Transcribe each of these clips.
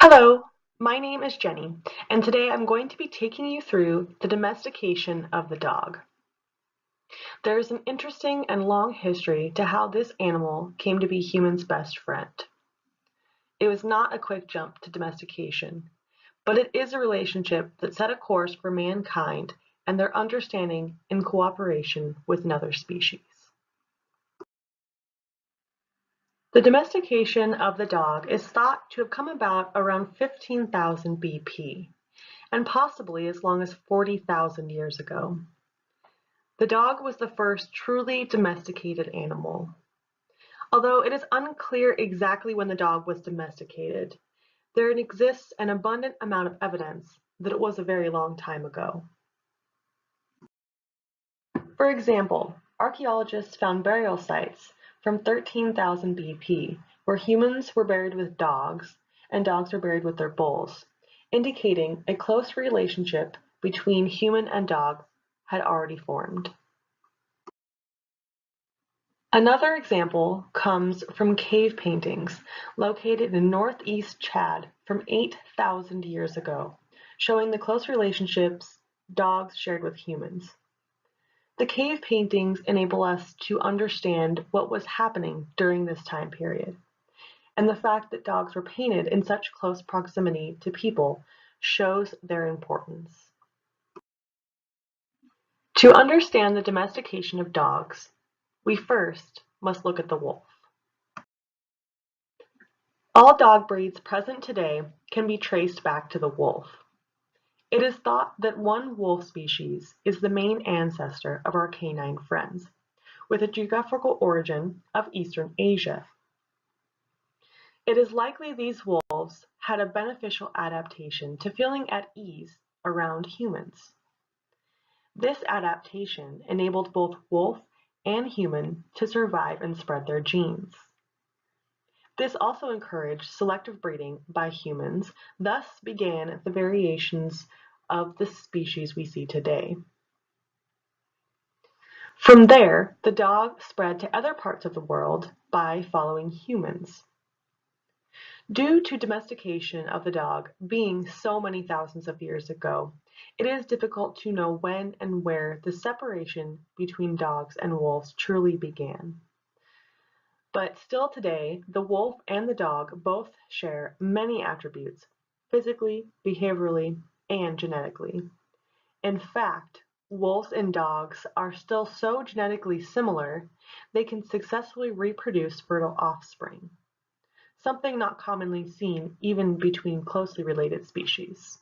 Hello, my name is Jenny, and today I'm going to be taking you through the domestication of the dog. There is an interesting and long history to how this animal came to be humans' best friend. It was not a quick jump to domestication, but it is a relationship that set a course for mankind and their understanding and cooperation with another species. The domestication of the dog is thought to have come about around 15,000 BP, and possibly as long as 40,000 years ago. The dog was the first truly domesticated animal. Although it is unclear exactly when the dog was domesticated, there exists an abundant amount of evidence that it was a very long time ago. For example, archaeologists found burial sites from 13,000 BP where humans were buried with dogs and dogs were buried with their bulls, indicating a close relationship between human and dog had already formed. Another example comes from cave paintings located in northeast Chad from 8,000 years ago, showing the close relationships dogs shared with humans. The cave paintings enable us to understand what was happening during this time period, and the fact that dogs were painted in such close proximity to people shows their importance. To understand the domestication of dogs, we first must look at the wolf. All dog breeds present today can be traced back to the wolf. It is thought that one wolf species is the main ancestor of our canine friends, with a geographical origin of Eastern Asia. It is likely these wolves had a beneficial adaptation to feeling at ease around humans. This adaptation enabled both wolf and human to survive and spread their genes. This also encouraged selective breeding by humans, thus began the variations of the species we see today. From there, the dog spread to other parts of the world by following humans. Due to domestication of the dog being so many thousands of years ago, it is difficult to know when and where the separation between dogs and wolves truly began. But still today, the wolf and the dog both share many attributes, physically, behaviorally, and genetically. In fact, wolves and dogs are still so genetically similar, they can successfully reproduce fertile offspring, something not commonly seen even between closely related species.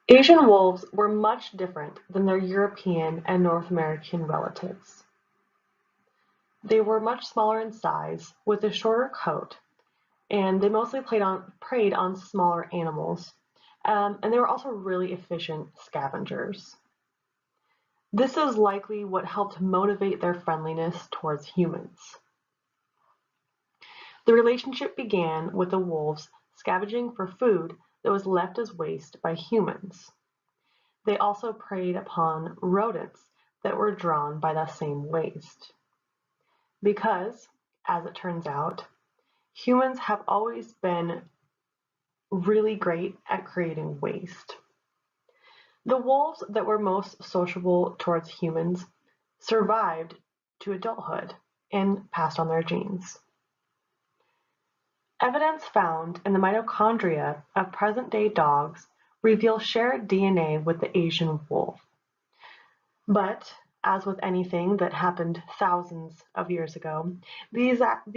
Asian wolves were much different than their European and North American relatives. They were much smaller in size, with a shorter coat, and they mostly preyed on smaller animals, and they were also really efficient scavengers. This is likely what helped motivate their friendliness towards humans. The relationship began with the wolves scavenging for food that was left as waste by humans. They also preyed upon rodents that were drawn by that same waste. Because, as it turns out, humans have always been really great at creating waste. The wolves that were most sociable towards humans survived to adulthood and passed on their genes. Evidence found in the mitochondria of present-day dogs reveal shared DNA with the Asian wolf. But, as with anything that happened thousands of years ago, the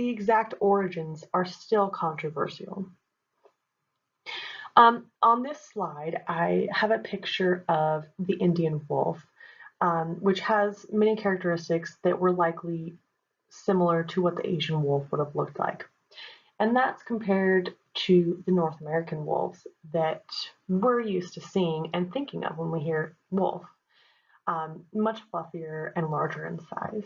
exact origins are still controversial. On this slide, I have a picture of the Indian wolf, which has many characteristics that were likely similar to what the Asian wolf would have looked like. And that's compared to the North American wolves that we're used to seeing and thinking of when we hear wolf. Much fluffier and larger in size.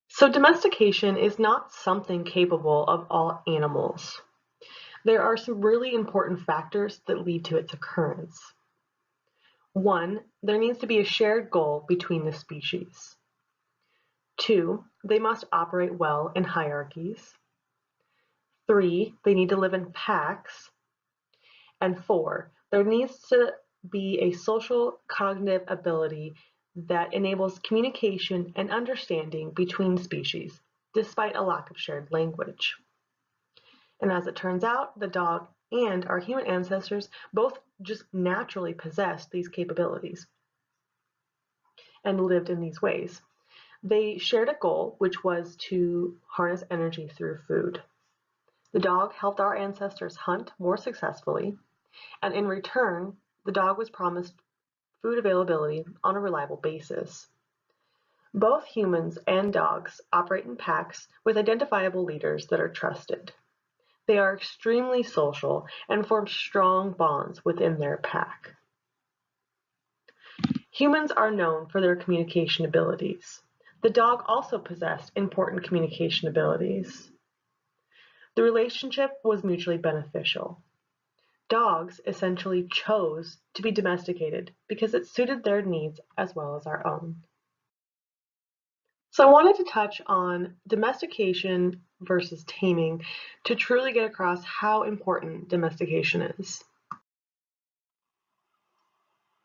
So domestication is not something capable of all animals. There are some really important factors that lead to its occurrence. One, there needs to be a shared goal between the species. 2, they must operate well in hierarchies. 3, they need to live in packs. And 4, there needs to be a social cognitive ability that enables communication and understanding between species, despite a lack of shared language. And as it turns out, the dog and our human ancestors both just naturally possessed these capabilities and lived in these ways. They shared a goal, which was to harness energy through food. The dog helped our ancestors hunt more successfully, and in return, the dog was promised food availability on a reliable basis. Both humans and dogs operate in packs with identifiable leaders that are trusted. They are extremely social and form strong bonds within their pack. Humans are known for their communication abilities. The dog also possessed important communication abilities. The relationship was mutually beneficial. Dogs essentially chose to be domesticated because it suited their needs as well as our own. So I wanted to touch on domestication versus taming to truly get across how important domestication is.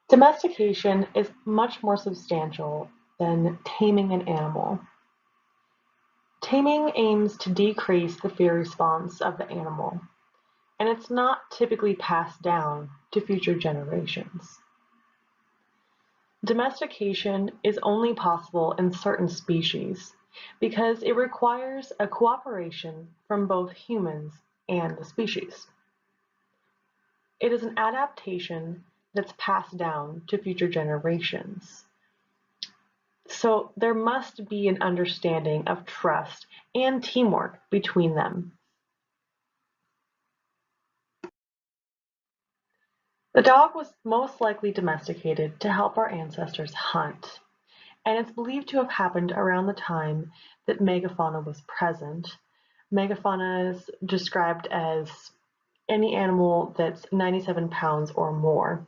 Domestication is much more substantial than taming an animal. Taming aims to decrease the fear response of the animal, and it's not typically passed down to future generations. Domestication is only possible in certain species because it requires a cooperation from both humans and the species. It is an adaptation that's passed down to future generations. So there must be an understanding of trust and teamwork between them. The dog was most likely domesticated to help our ancestors hunt, and it's believed to have happened around the time that megafauna was present. Megafauna is described as any animal that's 97 pounds or more.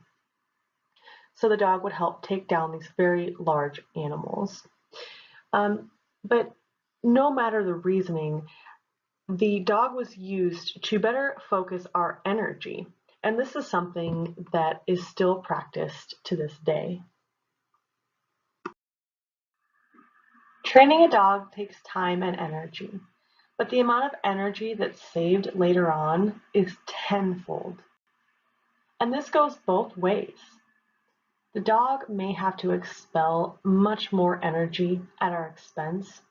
So the dog would help take down these very large animals. But no matter the reasoning, the dog was used to better focus our energy. And this is something that is still practiced to this day. Training a dog takes time and energy, but the amount of energy that's saved later on is tenfold. And this goes both ways. The dog may have to expel much more energy at our expense,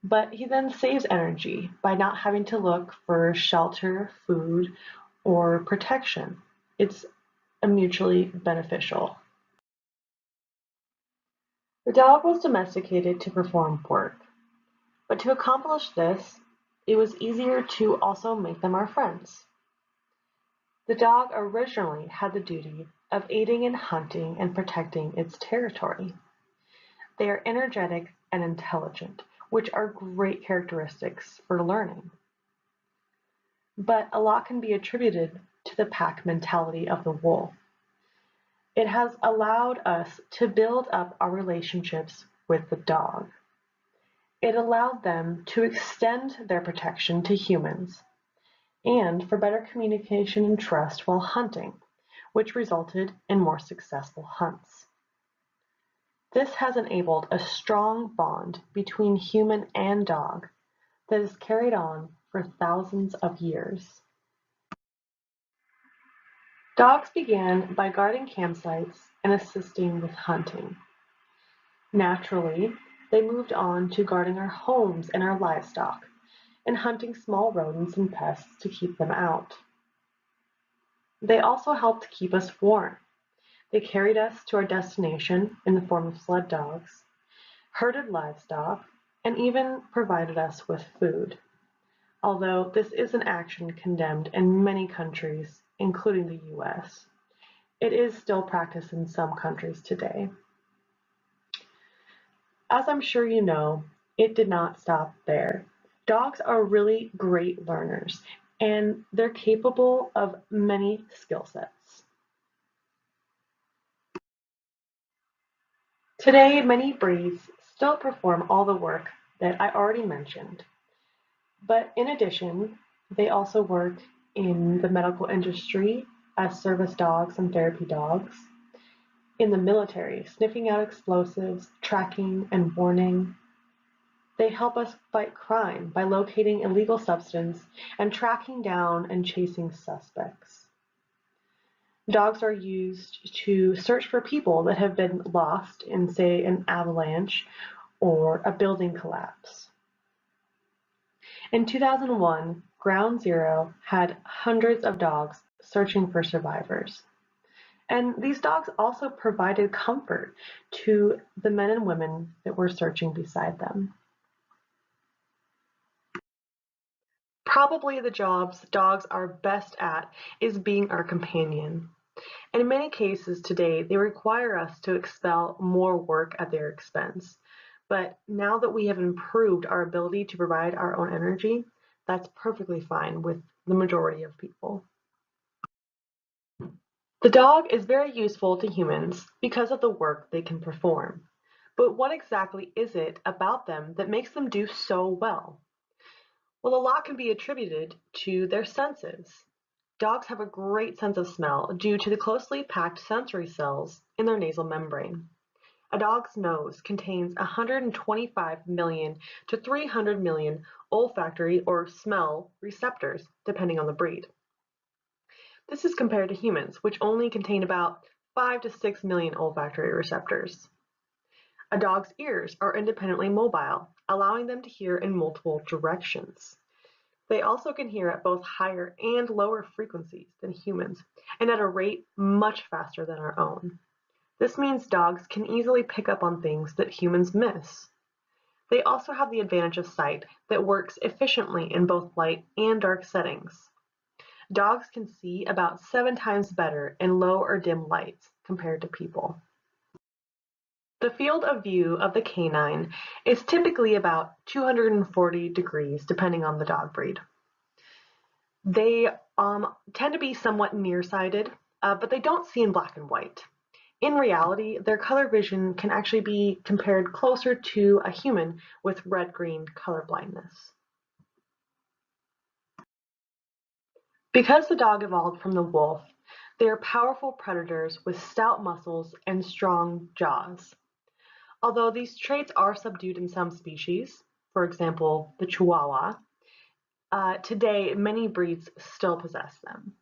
but he then saves energy by not having to look for shelter, food, or protection. It's mutually beneficial. The dog was domesticated to perform work, but to accomplish this, it was easier to also make them our friends. The dog originally had the duty of aiding in hunting and protecting its territory. They are energetic and intelligent, which are great characteristics for learning. But a lot can be attributed to the pack mentality of the wolf. It has allowed us to build up our relationships with the dog. It allowed them to extend their protection to humans and for better communication and trust while hunting, which resulted in more successful hunts. This has enabled a strong bond between human and dog that is carried on for thousands of years. Dogs began by guarding campsites and assisting with hunting. Naturally, they moved on to guarding our homes and our livestock, and hunting small rodents and pests to keep them out. They also helped keep us warm. They carried us to our destination in the form of sled dogs, herded livestock, and even provided us with food. Although this is an action condemned in many countries, including the US, it is still practiced in some countries today. As I'm sure you know, it did not stop there. Dogs are really great learners, and they're capable of many skill sets. Today, many breeds still perform all the work that I already mentioned. But in addition, they also work in the medical industry as service dogs and therapy dogs, in the military, sniffing out explosives, tracking, and warning. They help us fight crime by locating illegal substance and tracking down and chasing suspects. Dogs are used to search for people that have been lost in, say, an avalanche or a building collapse. In 2001, Ground Zero had hundreds of dogs searching for survivors. And these dogs also provided comfort to the men and women that were searching beside them. Probably the jobs dogs are best at is being our companion. In many cases today, they require us to expel more work at their expense. But now that we have improved our ability to provide our own energy, that's perfectly fine with the majority of people. The dog is very useful to humans because of the work they can perform. But what exactly is it about them that makes them do so well? Well, a lot can be attributed to their senses. Dogs have a great sense of smell due to the closely packed sensory cells in their nasal membrane. A dog's nose contains 125 million to 300 million olfactory or smell receptors, depending on the breed. This is compared to humans, which only contain about 5 to 6 million olfactory receptors. A dog's ears are independently mobile, allowing them to hear in multiple directions. They also can hear at both higher and lower frequencies than humans, and at a rate much faster than our own. This means dogs can easily pick up on things that humans miss. They also have the advantage of sight that works efficiently in both light and dark settings. Dogs can see about 7 times better in low or dim lights compared to people. The field of view of the canine is typically about 240 degrees depending on the dog breed. They tend to be somewhat nearsighted, but they don't see in black and white. In reality, their color vision can actually be compared closer to a human with red-green color blindness. Because the dog evolved from the wolf, they are powerful predators with stout muscles and strong jaws. Although these traits are subdued in some species, for example, the Chihuahua, today many breeds still possess them.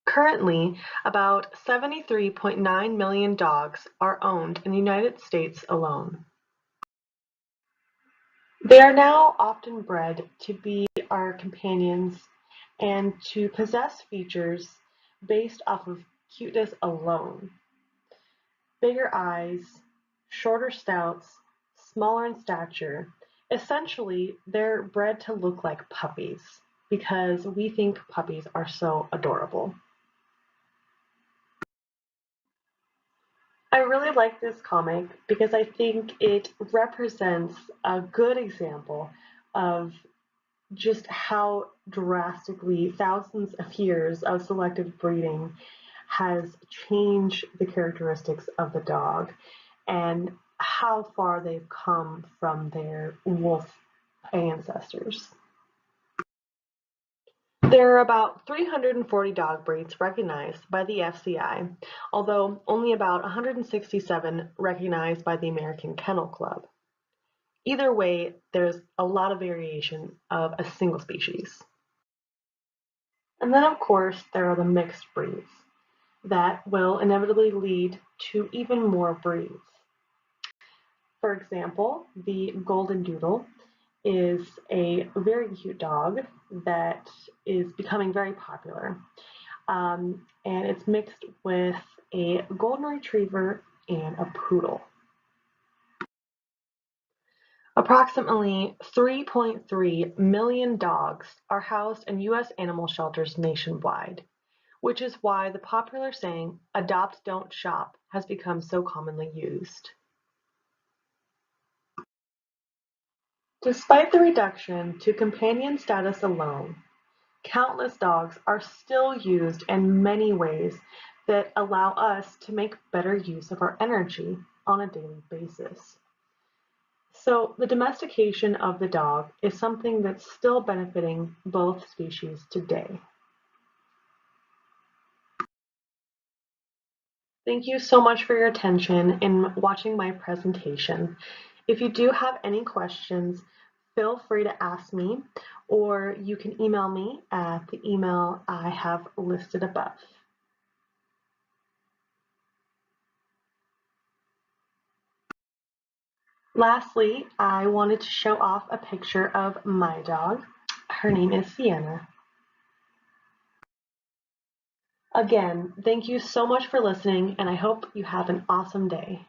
Currently, about 73.9 million dogs are owned in the United States alone. They are now often bred to be our companions and to possess features based off of cuteness alone. Bigger eyes, shorter snouts, smaller in stature. Essentially, they're bred to look like puppies because we think puppies are so adorable. I really like this comic because I think it represents a good example of just how drastically thousands of years of selective breeding has changed the characteristics of the dog and how far they've come from their wolf ancestors. There are about 340 dog breeds recognized by the FCI, although only about 167 recognized by the American Kennel Club. Either way, there's a lot of variation of a single species. And then, of course, there are the mixed breeds that will inevitably lead to even more breeds. For example, the Golden Doodle is a very cute dog that is becoming very popular. And it's mixed with a Golden Retriever and a Poodle. Approximately 3.3 million dogs are housed in U.S. animal shelters nationwide, which is why the popular saying, "adopt, don't shop," has become so commonly used. Despite the reduction to companion status alone, countless dogs are still used in many ways that allow us to make better use of our energy. on a daily basis. So the domestication of the dog is something that's still benefiting both species today. Thank you so much for your attention in watching my presentation. If you do have any questions, feel free to ask me, or you can email me at the email I have listed above. Lastly, I wanted to show off a picture of my dog. Her name is Sienna. Again, thank you so much for listening, and I hope you have an awesome day.